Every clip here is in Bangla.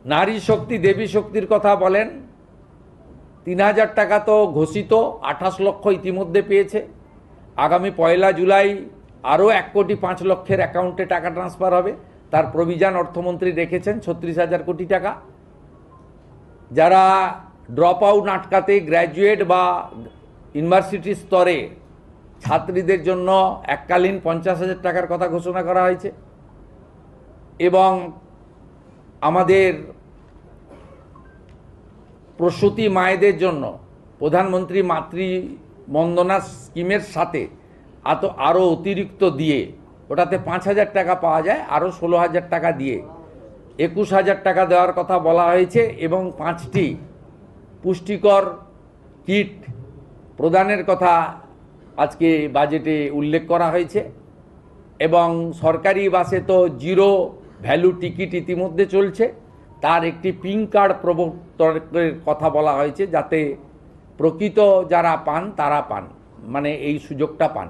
নারী শক্তি দেবী শক্তির কথা বলেন, ৩,০০০ টাকা তো ঘোষিত, ২৮ লক্ষ ইতিমধ্যে পেয়েছে। আগামী ১ জুলাই আরও ১,৫,০০,০০০ অ্যাকাউন্টে টাকা ট্রান্সফার হবে। তার প্রভিজান অর্থমন্ত্রী রেখেছেন ৩৬,০০০ কোটি টাকা। যারা ড্রপ আউট আটকাতে গ্র্যাজুয়েট বা ইউনিভার্সিটি স্তরে ছাত্রীদের জন্য এককালীন ৫০,০০০ টাকার কথা ঘোষণা করা হয়েছে। এবং আমাদের প্রসূতি মায়েদের জন্য প্রধানমন্ত্রী মাতৃ বন্দনা স্কিমের সাথে আরও অতিরিক্ত দিয়ে, ওটাতে ৫,০০০ টাকা পাওয়া যায়, আরও ১৬,০০০ টাকা দিয়ে ২১,০০০ টাকা দেওয়ার কথা বলা হয়েছে। এবং ৫টি পুষ্টিকর কিট প্রদানের কথা আজকে বাজেটে উল্লেখ করা হয়েছে। এবং সরকারি বাসে তো জিরো ভ্যালু টিকিট ইতিমধ্যে চলছে, তার একটি পিঙ্ক কার্ড প্রবর্তনের কথা বলা হয়েছে, যাতে প্রকৃত যারা পান তারা পান, মানে এই সুযোগটা পান।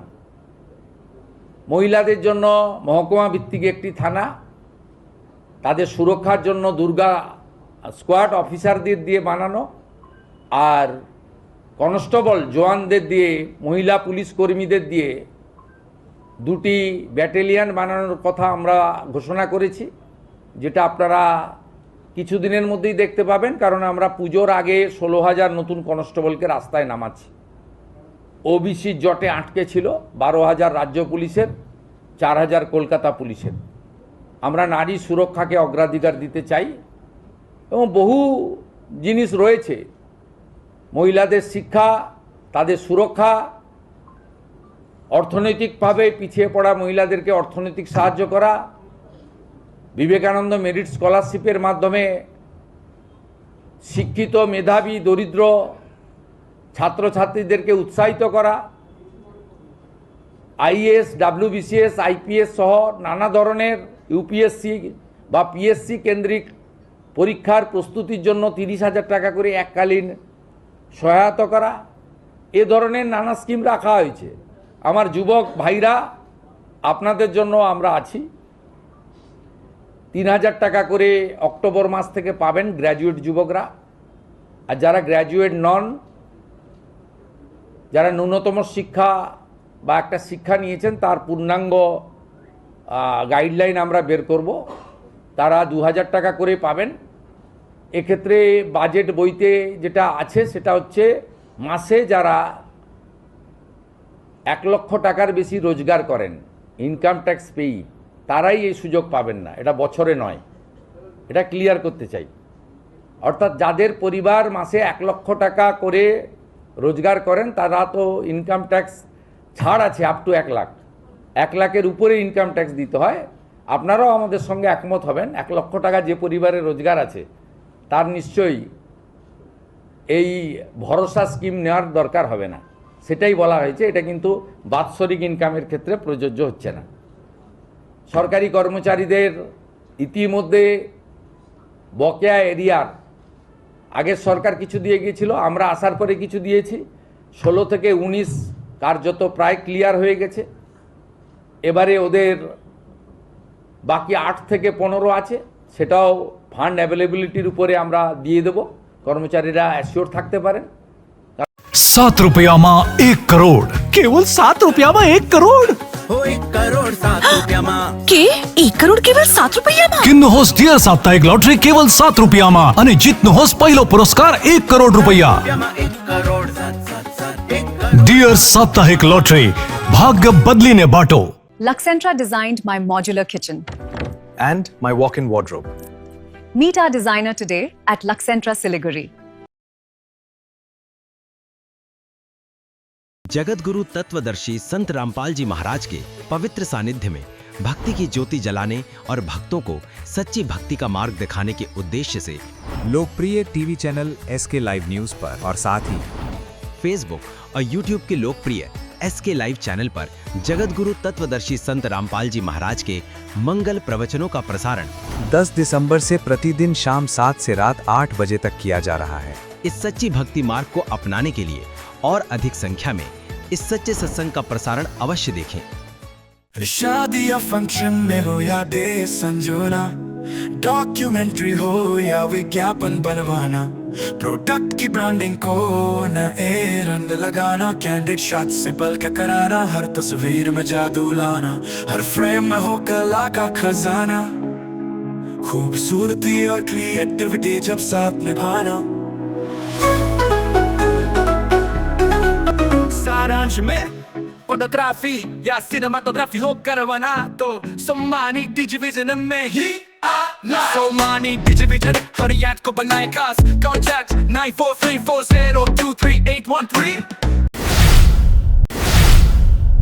মহিলাদের জন্য মহকুমা ভিত্তিক একটি থানা, তাদের সুরক্ষার জন্য দুর্গা স্কোয়াড অফিসারদের দিয়ে বানানো, আর কনস্টেবল জওয়ানদের দিয়ে, মহিলা পুলিশ কর্মীদের দিয়ে 2টি ব্যাটালিয়ন বানানোর কথা আমরা ঘোষণা করেছি, যেটা আপনারা কিছুদিনের মধ্যেই দেখতে পাবেন। কারণ আমরা পুজোর আগে 16,000 নতুন কনস্টেবলকে রাস্তায় নামাচ্ছি। ওবিসি জটে আটকে ছিল 12,000 রাজ্য পুলিশের, 4,000 কলকাতা পুলিশের। আমরা নারী সুরক্ষাকে অগ্রাধিকার দিতে চাই এবং বহু জিনিস রয়েছে, মহিলাদের শিক্ষা, তাদের সুরক্ষা, অর্থনৈতিকভাবে পিছিয়ে পড়া মহিলাদেরকে অর্থনৈতিক সাহায্য করা, বিবেকানন্দ মেরিট স্কলারশিপের মাধ্যমে শিক্ষিত মেধাবী দরিদ্র ছাত্রছাত্রীদেরকে উৎসাহিত করা, আইএএস, ডাব্লিউবিসিএস, আইপিএস সহ নানা ধরনের ইউপিএসসি বা পিএসসি কেন্দ্রিক পরীক্ষার প্রস্তুতির জন্য 30,000 টাকা করে এককালীন সহায়তা করা, এ ধরনের নানা স্কিম রাখা হয়েছে। আমার যুবক ভাইরা, আপনাদের জন্য আমরা আছি। 3,000 টাকা করে অক্টোবর মাস থেকে পাবেন গ্র্যাজুয়েট যুবকরা। আর যারা গ্র্যাজুয়েট নন, যারা ন্যূনতম শিক্ষা বা একটা শিক্ষা নিয়েছেন, তার পূর্ণাঙ্গ গাইডলাইন আমরা বের করব, তারা 2,000 টাকা করে পাবেন। এক্ষেত্রে বাজেট বইতে যেটা আছে সেটা হচ্ছে, মাসে যারা 1 লক্ষ টাকার বেশি রোজগার করেন, ইনকাম ট্যাক্স পেই, তারাই এই সুযোগ পাবেন না। এটা বছরে নয়, এটা ক্লিয়ার করতে চাই। অর্থাৎ যাদের পরিবার মাসে 1 লক্ষ টাকা করে রোজগার করেন, তারা তো ইনকাম ট্যাক্স ছাড় আছে আপ টু 1 লাখ। 1 লাখের উপরে ইনকাম ট্যাক্স দিতে হয়। আপনারাও আমাদের সঙ্গে একমত হবেন, 1 লক্ষ টাকা যে পরিবারের রোজগার আছে তার নিশ্চয়ই এই ভরসা স্কিম নেওয়ার দরকার হবে না। সেটাই বলা হয়েছে। এটা কিন্তু বাৎসরিক ইনকামের ক্ষেত্রে প্রযোজ্য হচ্ছে না। সরকারি কর্মচারীদের ইতিমধ্যে বকেয়া এরিয়ার আগের সরকার কিছু দিয়ে গিয়েছিল, আমরা আসার পরে কিছু দিয়েছি। 16 থেকে 19 কার্যত প্রায় ক্লিয়ার হয়ে গেছে। এবারে ওদের বাকি 8 থেকে 15 আছে, সেটাও ফান্ড অ্যাভেলেবিলিটির উপরে আমরা দিয়ে দেব, কর্মচারীরা অ্যাসিওর থাকতে পারেন। 7 रुपया में 1 करोड़, केवल 7 रुपया में 1 करोड़। 1 करोड़ 7 रुपया में के 1 करोड़ केवल 7 रुपया में। किन्न होस डियर साप्ताहिक लॉटरी केवल 7 रुपया में અને જીતનો હોસ પહેલો પુરસ્કાર 1 કરોડ રૂપિયા। 1 करोड़ 7 डियर साप्ताहिक लॉटरी, भाग्य बदलीने बाटो। Luxentra designed my modular kitchen. and my walk-in wardrobe. Meet our designer today at Luxentra Siliguri. Jagat Guru तत्वदर्शी संत रामपाल जी महाराज के पवित्र सानिध्य में भक्ति की ज्योति जलाने और भक्तों को सच्ची भक्ति का मार्ग दिखाने के उद्देश्य से लोकप्रिय TV channel SK live news पर और साथ ही फेसबुक और यूट्यूब के लोकप्रिय SK लाइव चैनल पर जगत गुरु तत्वदर्शी संत रामपाल जी महाराज के मंगल प्रवचनों का प्रसारण 10 दिसंबर से प्रतिदिन शाम 7 से रात 8 बजे तक किया जा रहा है। इस सच्ची भक्ति मार्ग को अपनाने के लिए और अधिक संख्या में इस सच्चे सत्संग का प्रसारण अवश्य देखें। शादी या फंक्शन में हो या डे संजोना, डॉक्यूमेंट्री हो या विज्ञापन बनवाना, प्रोडक्ट की ब्रांडिंग को नए रंग लगाना, कैंडिड शॉट से पल के कराना, हर तस्वीर में जादू लाना, हर फ्रेम में हो कला का खजाना, खूबसूरती और क्रिएटिविटी जब साथ निभाना। सारांश में फोटोग्राफी या सिनेमाटोग्राफी हो करवाना तो सोमानी डिजिविजन में ही आना। सोमानी डिजिविजन हर याद को बनाए खास, कॉन्टैक्ट 9434023813।